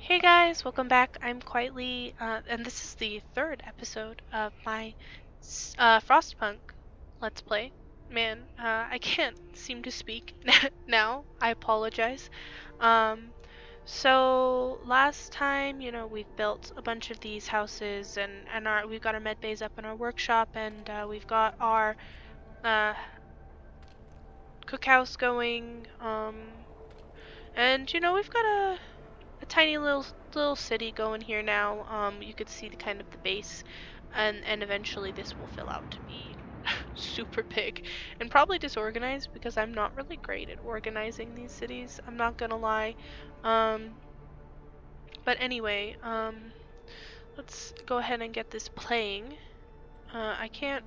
Hey guys, welcome back. I'm Quietly, and this is the third episode of my Frostpunk Let's Play. Man, I can't seem to speak now. I apologize. Um, so last time, we've built a bunch of these houses, and we've got our med bays up in our workshop, and we've got our cookhouse going. And we've got a tiny little city going here now. You could see the kind of the base, and eventually this will fill out to be super big and probably disorganized because I'm not really great at organizing these cities. I'm not gonna lie. But anyway, let's go ahead and get this playing. I can't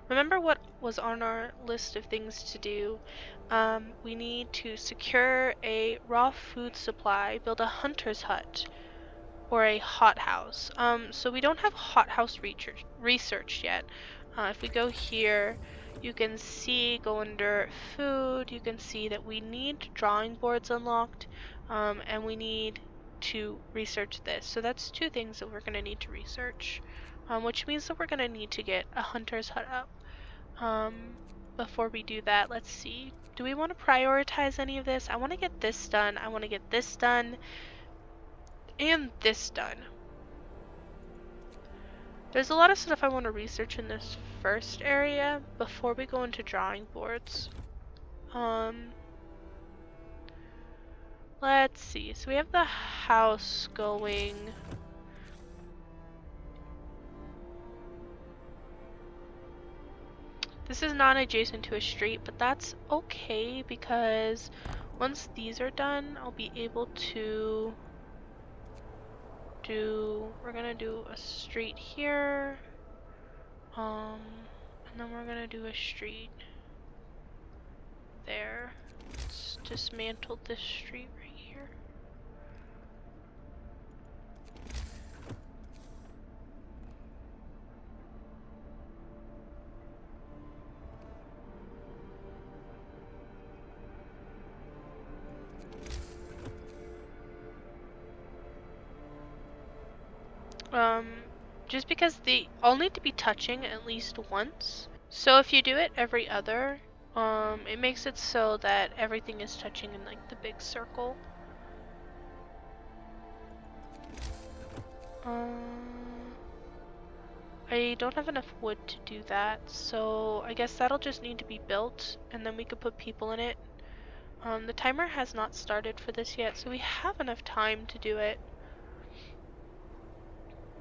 remember what was on our list of things to do. We need to secure a raw food supply, build a hunter's hut, or a hothouse. So we don't have hothouse research yet. If we go here, you can see, go under food, you can see that we need drawing boards unlocked, and we need to research this. So that's two things that we're going to need to research, which means that we're going to need to get a hunter's hut up. Before we do that, let's see. Do we want to prioritize any of this? I want to get this done. I want to get this done. And this done. There's a lot of stuff I want to research in this first area before we go into drawing boards. Let's see. So we have the house going. This is not adjacent to a street, but that's okay because once these are done, I'll be able to we're gonna do a street here, and then we're gonna do a street there. Let's dismantle this street right here. Just because they all need to be touching at least once. So if you do it every other, it makes it so that everything is touching in like the big circle. I don't have enough wood to do that, so I guess that'll just need to be built, and then we could put people in it. The timer has not started for this yet, so we have enough time to do it.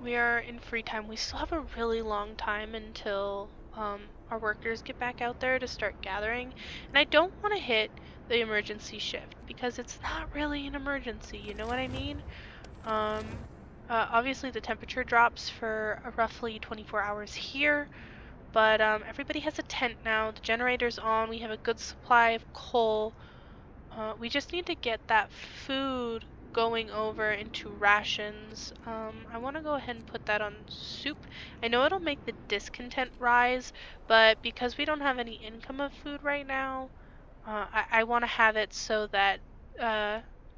We are in free time. We still have a really long time until our workers get back out there to start gathering. And I don't want to hit the emergency shift because it's not really an emergency, you know what I mean? Obviously the temperature drops for roughly 24 hours here, but everybody has a tent now. The generator's on. We have a good supply of coal. We just need to get that food going over into rations. I want to go ahead and put that on soup. I know it'll make the discontent rise, but because we don't have any income of food right now, I want to have it so that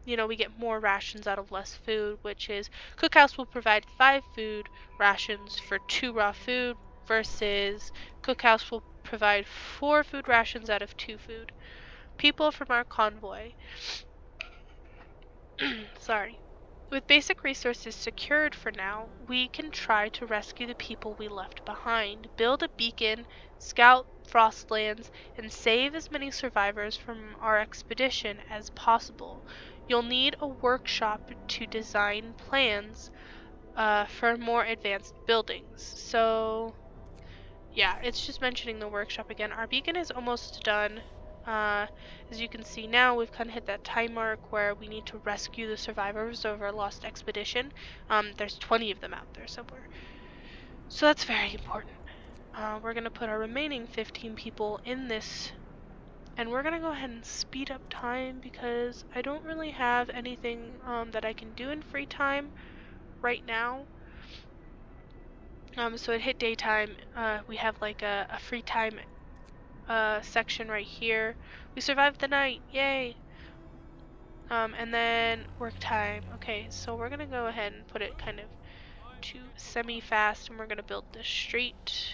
we get more rations out of less food, which is Cookhouse will provide 5 food rations for 2 raw food versus Cookhouse will provide 4 food rations out of 2 food. People from our convoy. Sorry. With basic resources secured for now, we can try to rescue the people we left behind, build a beacon, scout Frostlands, and save as many survivors from our expedition as possible. You'll need a workshop to design plans for more advanced buildings. So, yeah, it's just mentioning the workshop again. Our beacon is almost done. As you can see now, we've kind of hit that time mark where we need to rescue the survivors of our lost expedition. There's 20 of them out there somewhere. So that's very important. We're going to put our remaining 15 people in this, and we're going to go ahead and speed up time because I don't really have anything that I can do in free time right now. So it hit daytime. We have like a free time section right here. We survived the night, yay! And then work time. Okay, so we're gonna go ahead and put it kind of to semi-fast, and we're gonna build this street.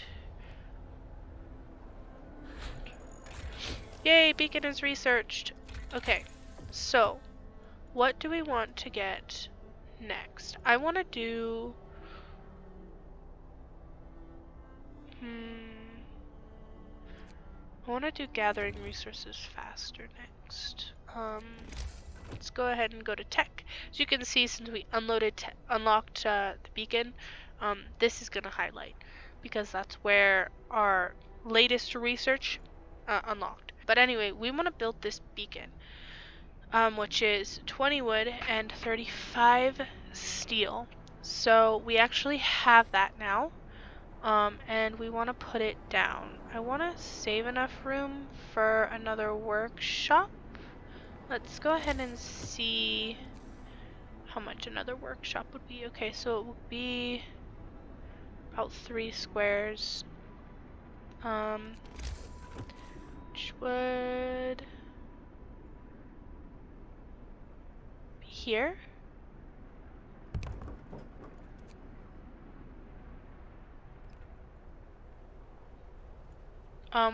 Yay, beacon is researched. Okay, so what do we want to get next? I want to do... I want to do gathering resources faster next. Let's go ahead and go to tech. As you can see, since we unlocked the beacon, this is going to highlight because that's where our latest research unlocked. But anyway, we want to build this beacon, which is 20 wood and 35 steel. So we actually have that now. And we want to put it down. I want to save enough room for another workshop. Let's go ahead and see how much another workshop would be. Okay, so it would be about 3 squares. Which would be here.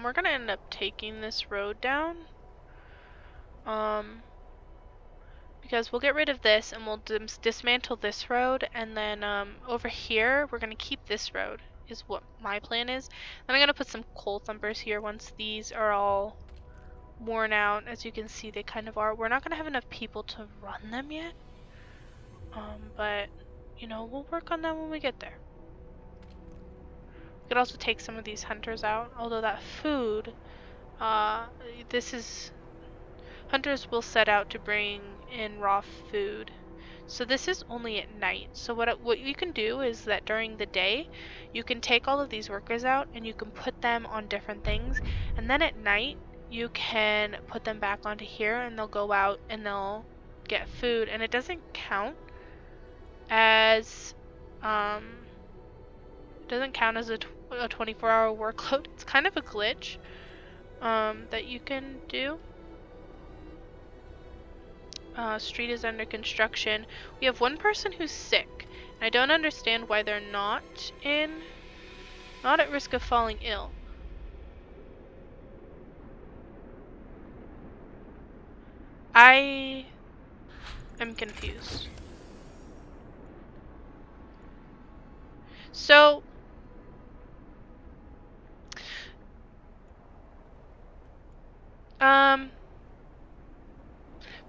We're gonna end up taking this road down. Because we'll get rid of this and we'll dismantle this road, and then over here we're gonna keep this road, is what my plan is. Then I'm gonna put some coal thumpers here once these are all worn out. As you can see, they kind of are. We're not gonna have enough people to run them yet, but you know, we'll work on that when we get there. We could also take some of these hunters out, although that food, hunters will set out to bring in raw food. So this is only at night. So what you can do is that during the day, you can take all of these workers out and you can put them on different things. And then at night, you can put them back onto here and they'll go out and they'll get food. And it doesn't count as, a 24-hour workload. It's kind of a glitch, that you can do. Street is under construction. We have one person who's sick. And I don't understand why they're not at risk of falling ill. I am confused. So,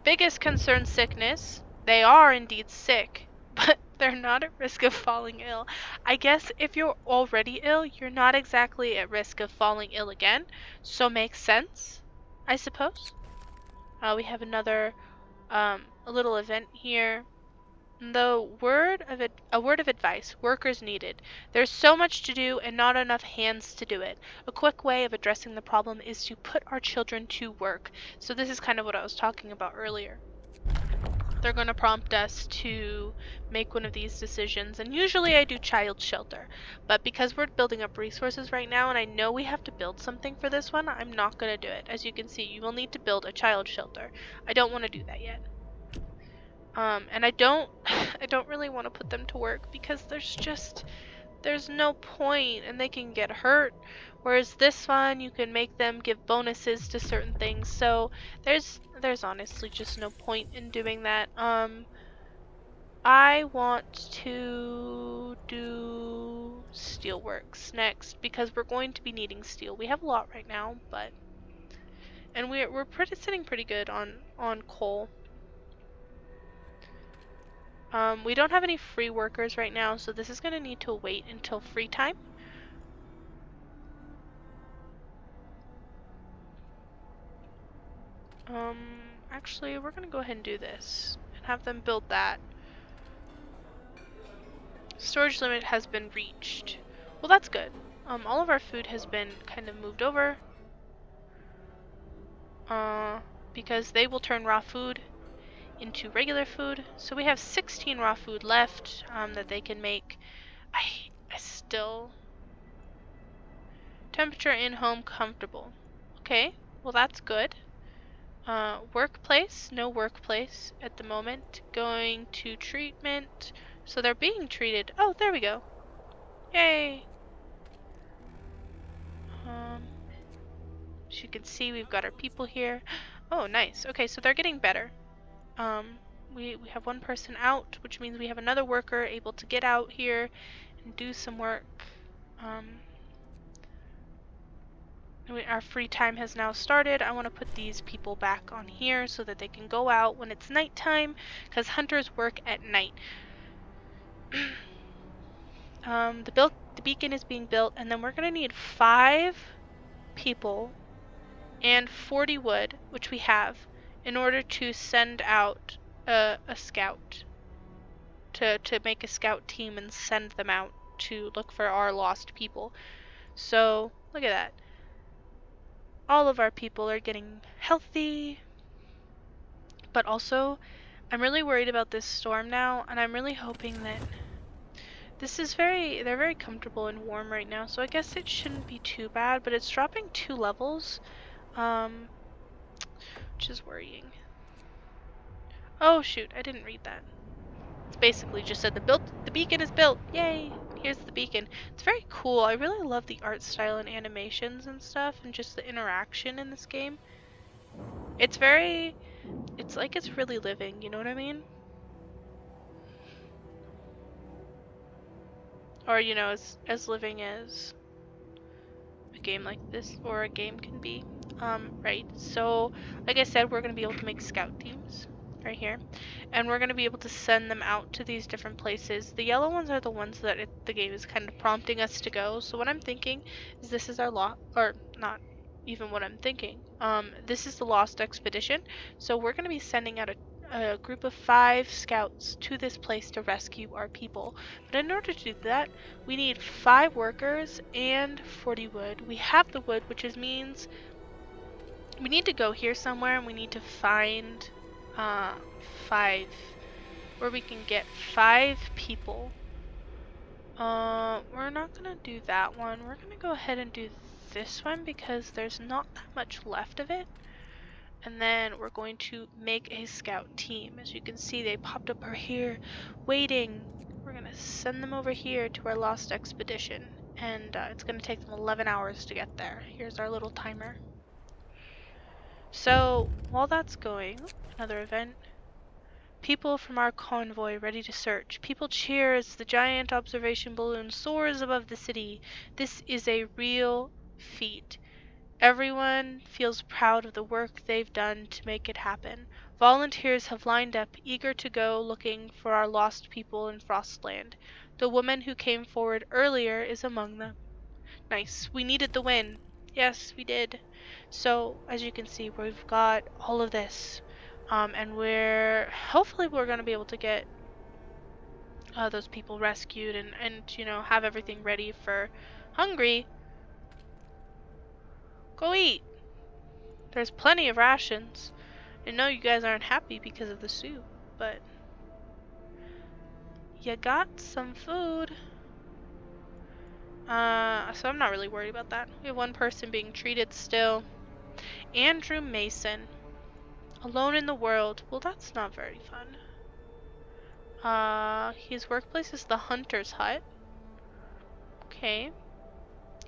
biggest concern, sickness. They are indeed sick, but they're not at risk of falling ill. I guess if you're already ill, you're not exactly at risk of falling ill again, so makes sense, I suppose. We have another, a little event here. A word of advice, workers needed. There's so much to do and not enough hands to do it. A quick way of addressing the problem is to put our children to work. So this is kind of what I was talking about earlier. They're going to prompt us to make one of these decisions, and usually I do child shelter, but because we're building up resources right now and I know we have to build something for this one, I'm not going to do it. As you can see, you will need to build a child shelter. I don't want to do that yet. And I don't really want to put them to work because there's no point and they can get hurt. Whereas this one, you can make them give bonuses to certain things. So there's honestly just no point in doing that. I want to do steelworks next because we're going to be needing steel. We have a lot right now, and we're sitting pretty good on coal. We don't have any free workers right now, so this is going to need to wait until free time. Actually, we're going to go ahead and do this and have them build that. Storage limit has been reached. Well, that's good. All of our food has been kind of moved over. Because they will turn raw food into regular food. So we have 16 raw food left that they can make. I still... Temperature in home comfortable. Okay, well that's good. Workplace, no workplace at the moment. Going to treatment. So they're being treated. Oh, there we go. Yay. As you can see, we've got our people here. Oh, nice. Okay, so they're getting better. Um, we have one person out, which means we have another worker able to get out here and do some work. Our free time has now started. I want to put these people back on here so that they can go out when it's nighttime, because hunters work at night. The beacon is being built, and then we're going to need 5 people and 40 wood, which we have, in order to send out a scout, to make a scout team and send them out to look for our lost people. So, look at that. All of our people are getting healthy, but also I'm really worried about this storm now, and I'm really hoping that they're very comfortable and warm right now, so I guess it shouldn't be too bad, but it's dropping 2 levels, which is worrying. Oh shoot, I didn't read that. It's basically just said the beacon is built, yay! Here's the beacon. It's very cool. I really love the art style and animations and stuff, and just the interaction in this game. It's like it's really living, you know what I mean? Or, you know, as living as a game like this or a game can be. Right, so like I said, we're going to be able to make scout teams right here, and we're going to be able to send them out to these different places. The yellow ones are the ones that the game is kind of prompting us to go. So what I'm thinking is this is our or not even what I'm thinking. This is the Lost Expedition, so we're going to be sending out a group of 5 scouts to this place to rescue our people. But in order to do that, we need 5 workers and 40 wood. We have the wood, which means we need to go here somewhere, and we need to find 5, where we can get 5 people. We're not gonna do that one. We're gonna go ahead and do this one because there's not that much left of it. And then we're going to make a scout team. As you can see, they popped up over here waiting. We're gonna send them over here to our Lost Expedition, and it's gonna take them 11 hours to get there. Here's our little timer. So while that's going, another event. People from our convoy ready to search. People cheer as the giant observation balloon soars above the city. This is a real feat. Everyone feels proud of the work they've done to make it happen. Volunteers have lined up, eager to go looking for our lost people in Frostland. The woman who came forward earlier is among them. Nice. We needed the win. Yes, we did. So, as you can see, we've got all of this. And hopefully we're going to be able to get those people rescued and, you know, have everything ready for hungry. Go eat. There's plenty of rations. I know you guys aren't happy because of the soup, but you got some food. So I'm not really worried about that. We have one person being treated still. Andrew Mason. Alone in the world. Well, that's not very fun. His workplace is the hunter's hut. Okay.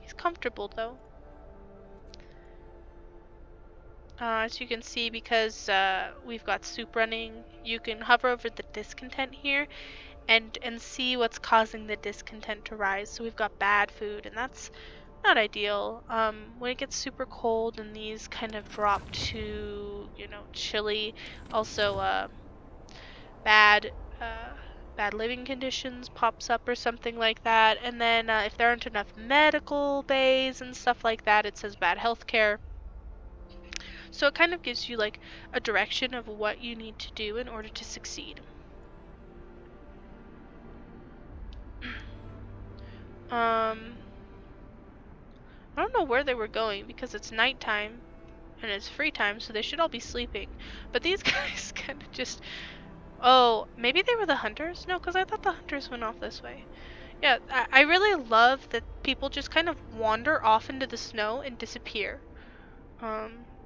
He's comfortable, though. As you can see, because we've got soup running, you can hover over the discontent here and see what's causing the discontent to rise. So we've got bad food, and that's not ideal. When it gets super cold and these kind of drop to, you know, chilly, also bad living conditions pops up or something like that. And then if there aren't enough medical bays and stuff like that, it says bad healthcare. So it kind of gives you like a direction of what you need to do in order to succeed. I don't know where they were going because it's nighttime and it's free time, so they should all be sleeping. But these guys kind of just... Oh, maybe they were the hunters? No, because I thought the hunters went off this way. Yeah, I really love that people just kind of wander off into the snow and disappear.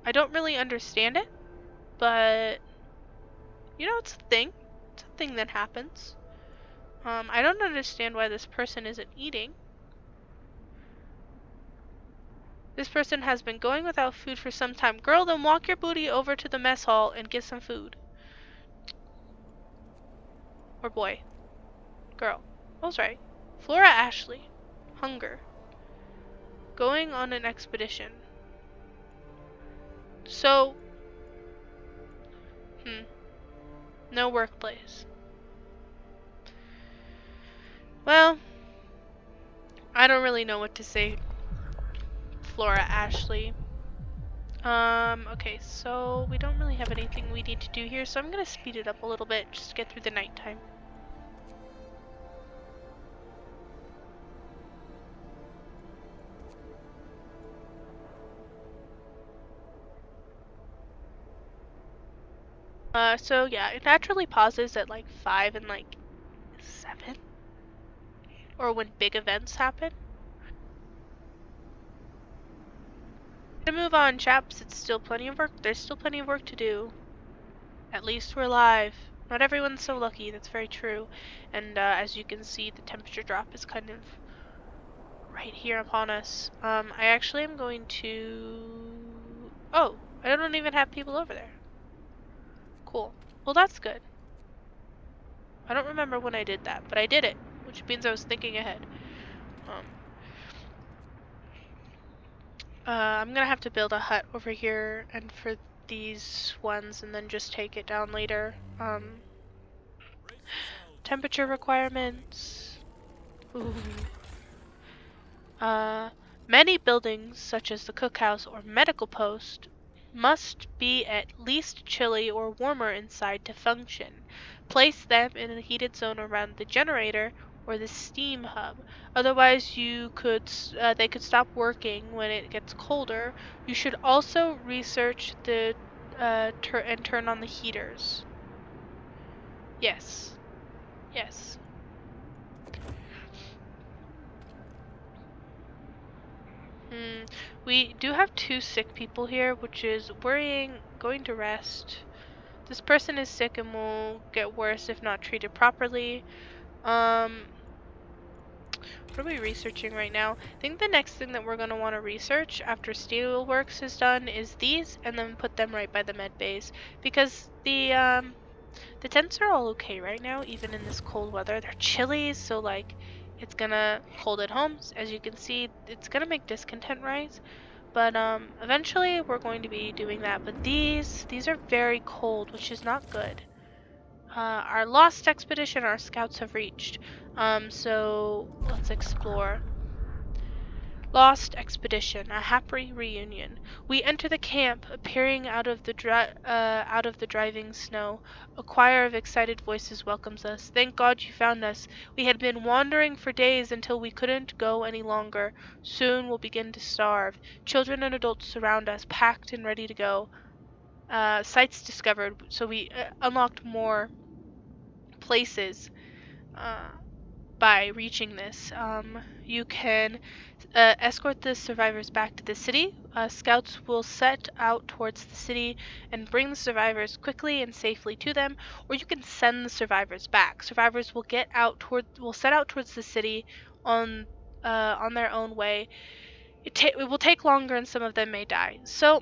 I don't really understand it, but you know, it's a thing. It's a thing that happens. I don't understand why this person isn't eating. This person has been going without food for some time. Girl, then walk your booty over to the mess hall and get some food. Or boy. Girl. I was right. Flora Ashley. Hunger. Going on an expedition. So, no workplace. Well, I don't really know what to say, Flora Ashley. Okay, so we don't really have anything we need to do here, so I'm gonna speed it up a little bit just to get through the nighttime. So yeah, it naturally pauses at like 5 and like 7. Or when big events happen. To move on, chaps, it's still plenty of work. There's still plenty of work to do. At least we're alive. Not everyone's so lucky, that's very true. And as you can see, the temperature drop is kind of right here upon us. I actually am going to... Oh, I don't even have people over there. Cool. Well, that's good. I don't remember when I did that, but I did it, which means I was thinking ahead. I'm gonna have to build a hut over here and for these ones and then just take it down later. Temperature requirements. Ooh. Many buildings, such as the cookhouse or medical post, must be at least chilly or warmer inside to function. Place them in a heated zone around the generator or the steam hub. Otherwise, they could stop working when it gets colder. You should also research the and turn on the heaters. Yes. Yes. We do have 2 sick people here, which is worrying. Going to rest. This person is sick and will get worse if not treated properly. What are we researching right now? I think the next thing that we're going to want to research after Steelworks is done is these, and then put them right by the med bays. Because the tents are all okay right now, even in this cold weather. They're chilly, so like, it's gonna cold at home. As you can see, it's gonna make discontent rise. But eventually we're going to be doing that. But these are very cold, which is not good. Our lost expedition, our scouts have reached. So let's explore. Lost expedition, a happy reunion. We enter the camp, appearing out of the driving snow. A choir of excited voices welcomes us. Thank God you found us. We had been wandering for days until we couldn't go any longer. Soon we'll begin to starve. Children and adults surround us, packed and ready to go. Sites discovered, so we unlocked more places by reaching this. You can escort the survivors back to the city. Scouts will set out towards the city and bring the survivors quickly and safely to them, or you can send the survivors back. Survivors will set out towards the city on their own way. It will take longer and some of them may die. So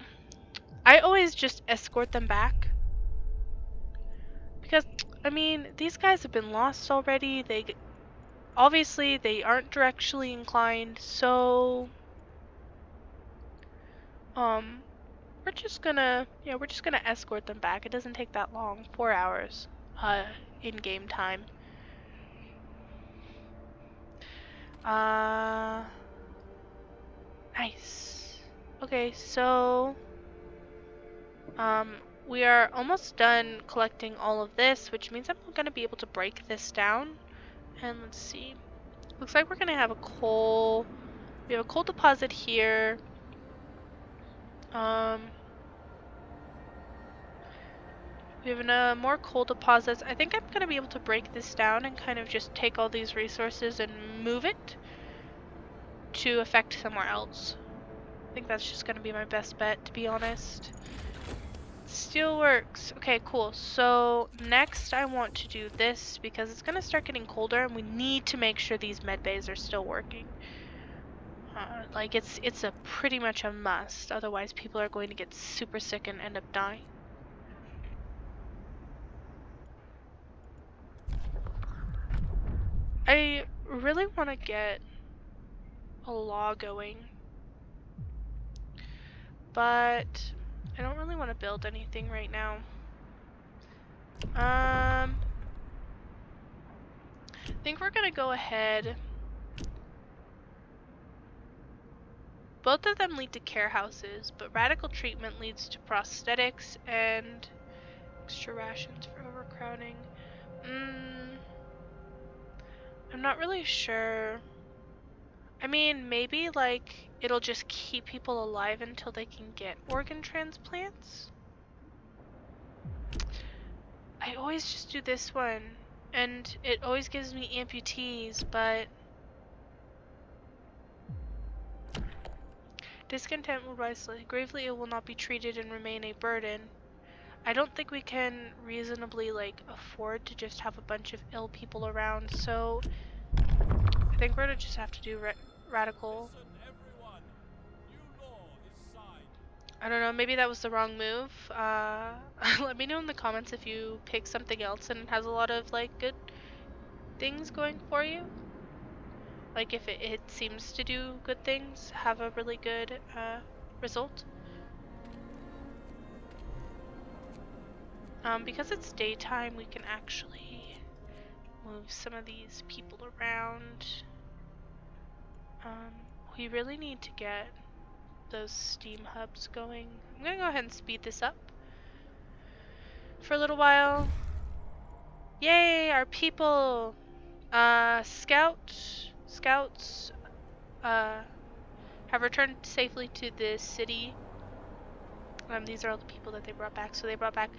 I always just escort them back. Because, I mean, these guys have been lost already. Obviously, they aren't directionally inclined, so we're just gonna escort them back. It doesn't take that long, 4 hours, in-game time. Nice. Okay, so we are almost done collecting all of this, which means I'm gonna be able to break this down. And let's see. Looks like we're gonna have a coal. We have a coal deposit here. We have more coal deposits. I think I'm gonna be able to break this down and kind of just take all these resources and move it to affect somewhere else. I think that's just gonna be my best bet, to be honest. Steelworks. Okay, cool. So next I want to do this because it's gonna start getting colder and we need to make sure these med bays are still working. Like it's a pretty much a must, otherwise people are going to get super sick and end up dying. I really want to get a law going, but I don't really want to build anything right now. I think we're gonna go ahead. Both of them lead to care houses, but radical treatment leads to prosthetics and extra rations for overcrowding. I'm not really sure. I mean, maybe like it'll just keep people alive until they can get organ transplants. I always just do this one, and it always gives me amputees, but discontent will rise slightly. Gravely ill will not be treated and remain a burden. I don't think we can reasonably like afford to just have a bunch of ill people around, so I think we're gonna just have to do radical. I don't know, maybe that was the wrong move. Let me know in the comments if you pick something else and it has a lot of like good things going for you. Like if it seems to do good things, have a really good result. Because it's daytime, we can actually move some of these people around. We really need to get those steam hubs going. I'm gonna go ahead and speed this up for a little while. Yay, our people! Scouts have returned safely to the city. These are all the people that they brought back. So they brought back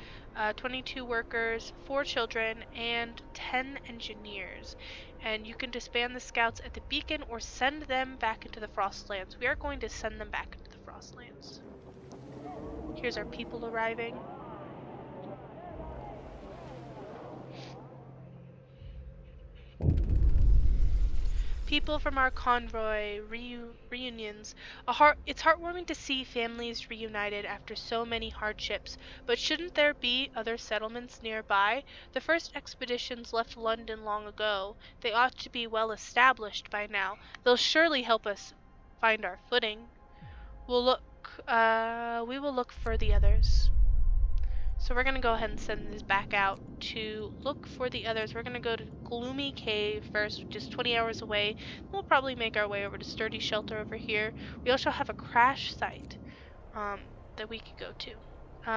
22 workers, 4 children, and 10 engineers. And you can disband the scouts at the beacon or send them back into the Frostlands. We are going to send them back into the Frostlands. Here's our people arriving. People from our convoy reunions. It's heartwarming to see families reunited after so many hardships, but shouldn't there be other settlements nearby? The first expeditions left London long ago. They ought to be well established by now. They'll surely help us find our footing. We will look for the others. So we're gonna go ahead and send this back out to look for the others. We're gonna go to Gloomy Cave first, which is 20 hours away. We'll probably make our way over to Sturdy Shelter over here. We also have a crash site that we could go to.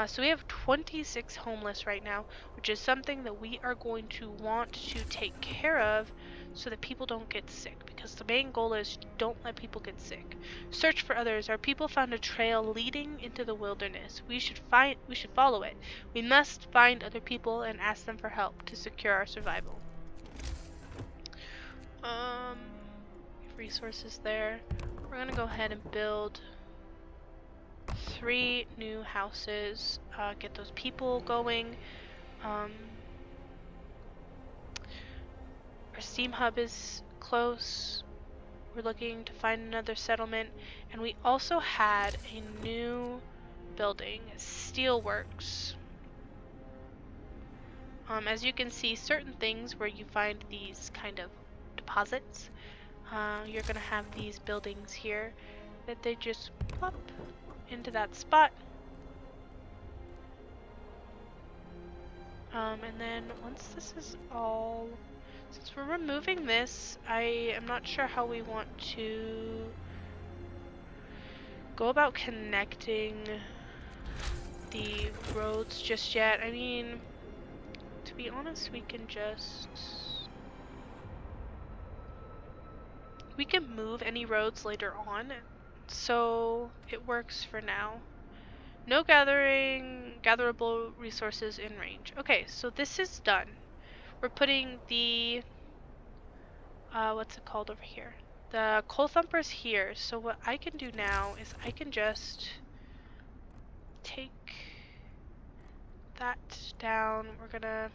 So we have 26 homeless right now, which is something that we are going to want to take care of so that people don't get sick, because the main goal is don't let people get sick. Search for others. Our people found a trail leading into the wilderness. We should follow it. We must find other people and ask them for help to secure our survival. Resources there. We're gonna go ahead and build 3 new houses, get those people going. Our steam hub is close. We're looking to find another settlement, and we also had a new building, Steelworks. As you can see, certain things where you find these kind of deposits, you're gonna have these buildings here that they just plop into that spot. And then once this is all, since we're removing this, I am not sure how we want to go about connecting the roads just yet. I mean, to be honest, we can move any roads later on, so it works for now. No gatherable resources in range. Okay, so this is done. We're putting the, what's it called over here? The coal thumpers here. So what I can do now is I can just take that down. We're gonna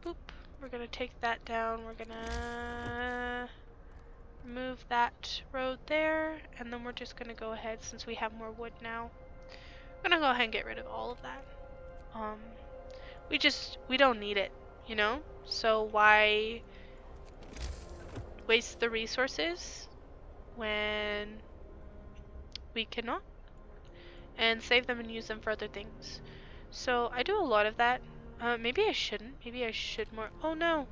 boop. We're gonna take that down. We're gonna remove that road there, and then we're just gonna go ahead, since we have more wood now. I'm gonna go ahead and get rid of all of that. We don't need it, you know? So why waste the resources when we cannot? And save them and use them for other things. So I do a lot of that. Maybe I shouldn't. Maybe I should more. Oh no!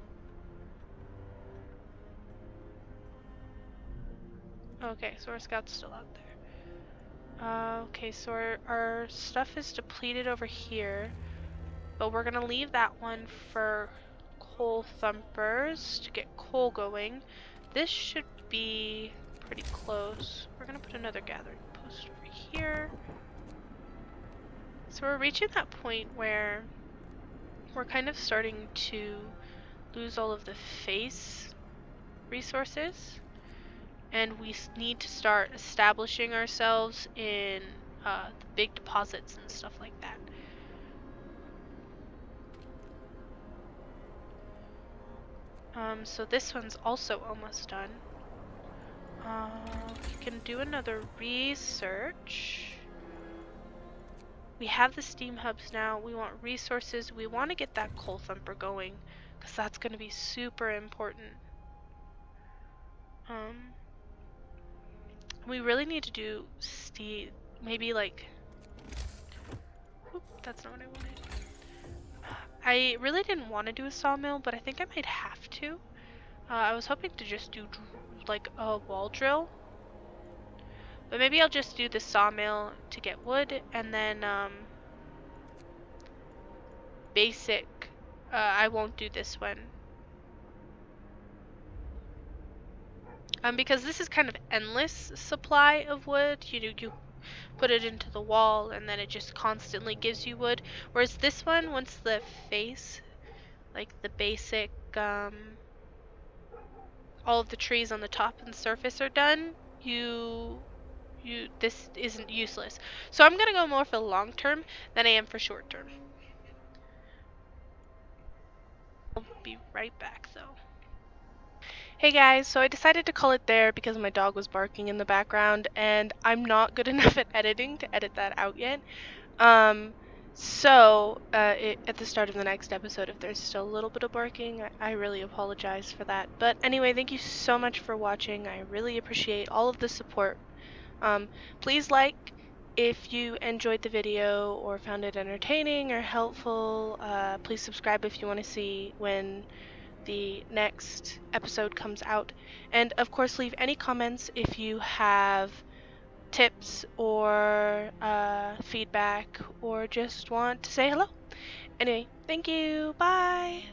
Okay, so our scout's still out there. Okay, so our stuff is depleted over here. But we're gonna leave that one for coal thumpers to get coal going. This should be pretty close. We're gonna put another gathering post over here. So we're reaching that point where we're kind of starting to lose all of the face resources, and we need to start establishing ourselves in the big deposits and stuff like that. So this one's also almost done. We can do another research. We have the steam hubs now. We want resources. We want to get that coal thumper going, because that's going to be super important. We really need to do maybe like, that's not what I wanted. I really didn't want to do a sawmill, but I think I might have to. I was hoping to just do like a wall drill, but maybe I'll just do the sawmill to get wood, and then basic, I won't do this one. Because this is kind of endless supply of wood. You put it into the wall and then it just constantly gives you wood. Whereas this one, once the face, like the basic, all of the trees on the top and surface are done, this isn't useless. So I'm gonna go more for long term than I am for short term. I'll be right back though. Hey guys, so I decided to call it there because my dog was barking in the background, and I'm not good enough at editing to edit that out yet. At the start of the next episode, if there's still a little bit of barking, I really apologize for that. But anyway, thank you so much for watching. I really appreciate all of the support. Please like if you enjoyed the video or found it entertaining or helpful. Please subscribe if you want to see when the next episode comes out. And of course, leave any comments if you have tips or feedback or just want to say hello. Anyway, thank you. Bye.